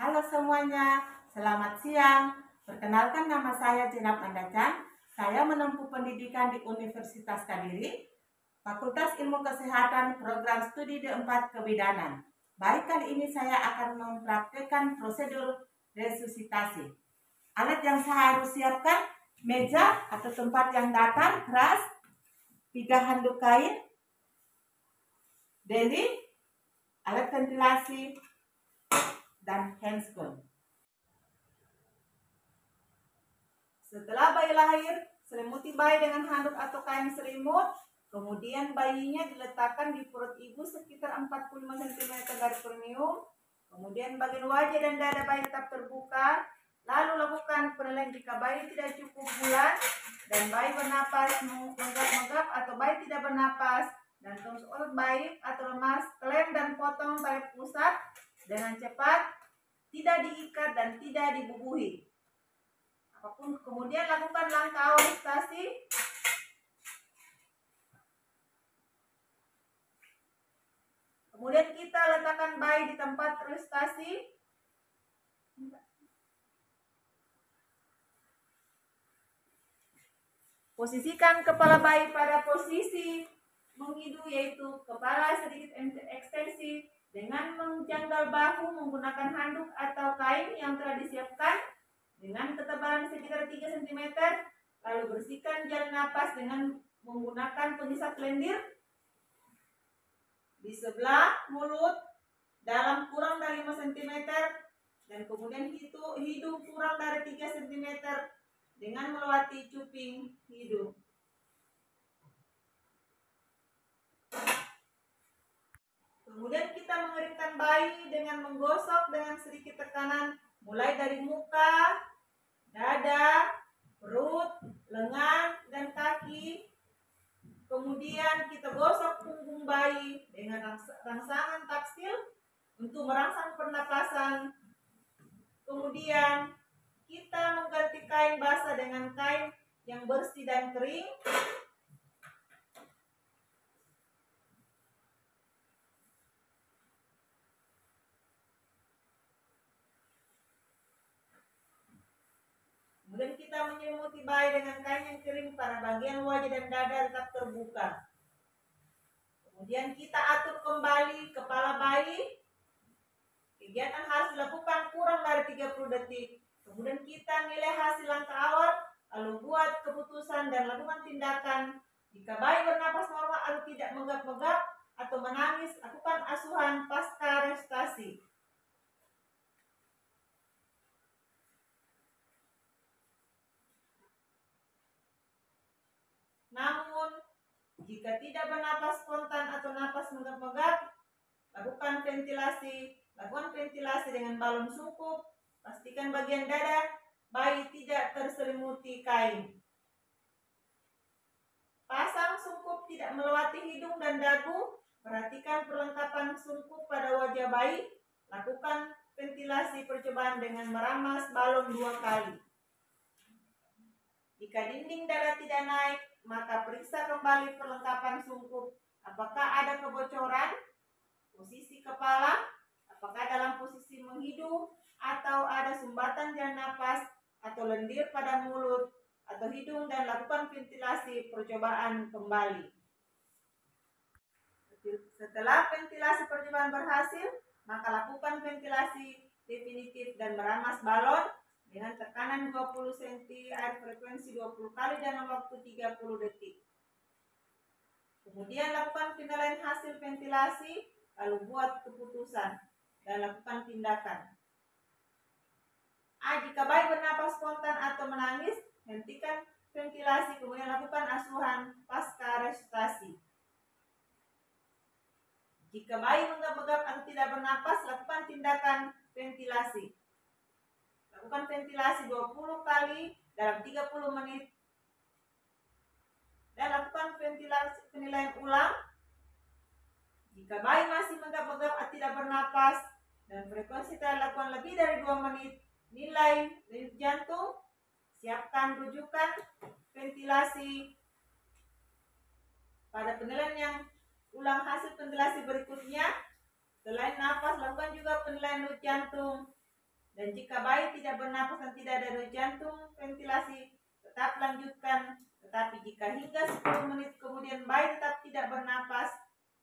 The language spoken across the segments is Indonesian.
Halo semuanya, selamat siang. Perkenalkan nama saya Jenab Mandacan. Saya menempuh pendidikan di Universitas Kadiri, Fakultas Ilmu Kesehatan, Program Studi D4 Kebidanan. Baik, kali ini saya akan mempraktikkan prosedur resusitasi. Alat yang saya harus siapkan, meja atau tempat yang datar, keras, 3 handuk kain, deli, alat ventilasi, dan handscoon. Setelah bayi lahir, selimuti bayi dengan handuk atau kain selimut. Kemudian bayinya diletakkan di perut ibu sekitar 45 cm dari perineum. Kemudian bagian wajah dan dada bayi tetap terbuka. Lalu lakukan penilaian jika bayi tidak cukup bulan dan bayi bernapas menggap-menggap atau bayi tidak bernapas, dan terus otot bayi atau lemas, klem dan potong tali pusat dengan cepat, tidak diikat dan tidak dibubuhi. Kemudian lakukan langkah awal resusitasi. Kemudian kita letakkan bayi di tempat resusitasi. Posisikan kepala bayi pada posisi menghidu, yaitu kepala sedikit ekstensi dengan menjanggal bahu menggunakan handuk atau kain yang telah disiapkan dengan ketebalan sekitar 3 cm. Lalu bersihkan jalan napas dengan menggunakan pengisap lendir di sebelah mulut dalam kurang dari 5 cm, dan kemudian hidung kurang dari 3 cm dengan melewati cuping hidung. Kemudian kita mengeringkan bayi dengan menggosok dengan sedikit tekanan mulai dari muka, dada, perut, lengan, dan kaki. Kemudian kita gosok punggung bayi dengan rangsangan taksil untuk merangsang pernapasan. Kemudian kita mengganti kain basah dengan kain yang bersih dan kering. Kemudian kita menyelimuti bayi dengan kain yang kering pada bagian wajah dan dada tetap terbuka. Kemudian kita atur kembali kepala bayi. Kegiatan harus dilakukan kurang dari 30 detik. Kemudian kita nilai hasil langkah awal, lalu buat keputusan dan lakukan tindakan. Jika bayi bernapas normal atau tidak menggap-menggap atau menangis, lakukan asuhan pasca resusitasi. Namun, jika tidak bernapas spontan atau napas menggap-menggap, lakukan ventilasi. Lakukan ventilasi dengan balon sungkup. Pastikan bagian dada bayi tidak terselimuti kain. Pasang sungkup tidak melewati hidung dan dagu. Perhatikan perlengkapan sungkup pada wajah bayi. Lakukan ventilasi percobaan dengan meramas balon 2 kali. Jika dinding dada tidak naik, maka periksa kembali perlengkapan sungkup. Apakah ada kebocoran? Posisi kepala, apakah dalam posisi menghidu, atau ada sumbatan jalan napas atau lendir pada mulut atau hidung, dan lakukan ventilasi percobaan kembali. Setelah ventilasi percobaan berhasil, maka lakukan ventilasi definitif dan meramas balon dengan tekanan 20 cm, air frekuensi 20 kali dalam waktu 30 detik. Kemudian lakukan penilaian hasil ventilasi, lalu buat keputusan dan lakukan tindakan. Jika bayi bernapas spontan atau menangis, hentikan ventilasi, kemudian lakukan asuhan pasca resusitasi. Jika bayi menggap-menggap atau tidak bernapas, lakukan tindakan ventilasi. Lakukan ventilasi 20 kali dalam 30 menit. Dan lakukan ventilasi penilaian ulang. Jika bayi masih menggap-menggap atau tidak bernapas dan frekuensi telah dilakukan lebih dari 2 menit, nilai denyut jantung, siapkan rujukan ventilasi. Pada penilaian yang ulang hasil ventilasi berikutnya, selain nafas, lakukan juga penilaian denyut jantung. Dan jika bayi tidak bernapas dan tidak ada denyut jantung, ventilasi tetap lanjutkan. Tetapi jika hingga 10 menit kemudian bayi tetap tidak bernapas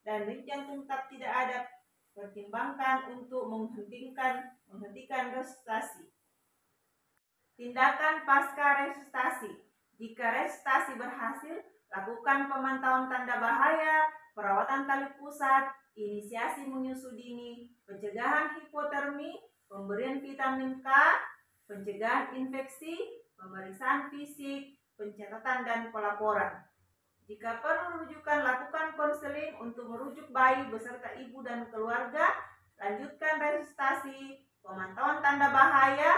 dan denyut jantung tetap tidak ada, pertimbangkan untuk menghentikan resusitasi. Tindakan pasca resusitasi. Jika resusitasi berhasil, lakukan pemantauan tanda bahaya, perawatan tali pusat, inisiasi menyusu dini, pencegahan hipotermi, pemberian vitamin K, pencegahan infeksi, pemeriksaan fisik, pencatatan dan pelaporan. Jika perlu rujukan, lakukan konseling untuk merujuk bayi beserta ibu dan keluarga, lanjutkan resusitasi, pemantauan tanda bahaya,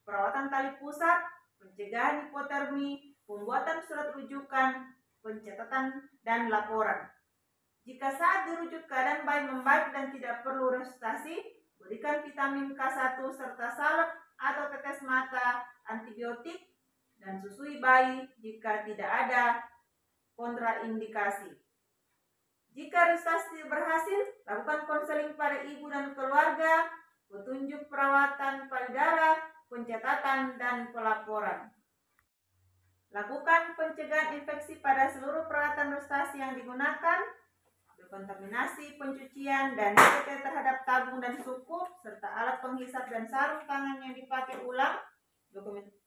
perawatan tali pusat, pencegahan hipotermi, pembuatan surat rujukan, pencatatan dan laporan. Jika saat dirujuk keadaan bayi membaik dan tidak perlu resusitasi, berikan vitamin K1 serta salep atau tetes mata, antibiotik, dan susui bayi jika tidak ada kontraindikasi. Jika resusitasi berhasil, lakukan konseling pada ibu dan keluarga, petunjuk perawatan payudara, pencatatan dan pelaporan. Lakukan pencegahan infeksi pada seluruh peralatan resusitasi yang digunakan, dekontaminasi, pencucian, dan DPT terhadap tabung dan sukup, serta alat penghisap dan sarung tangan yang dipakai ulang,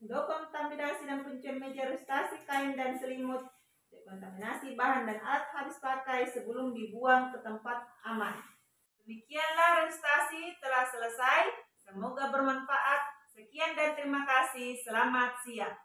dekontaminasi dan pencucian meja resusitasi, kain dan selimut, dekontaminasi bahan dan alat habis pakai sebelum dibuang ke tempat aman. Demikianlah resusitasi telah selesai. Semoga bermanfaat. Sekian dan terima kasih. Selamat siang.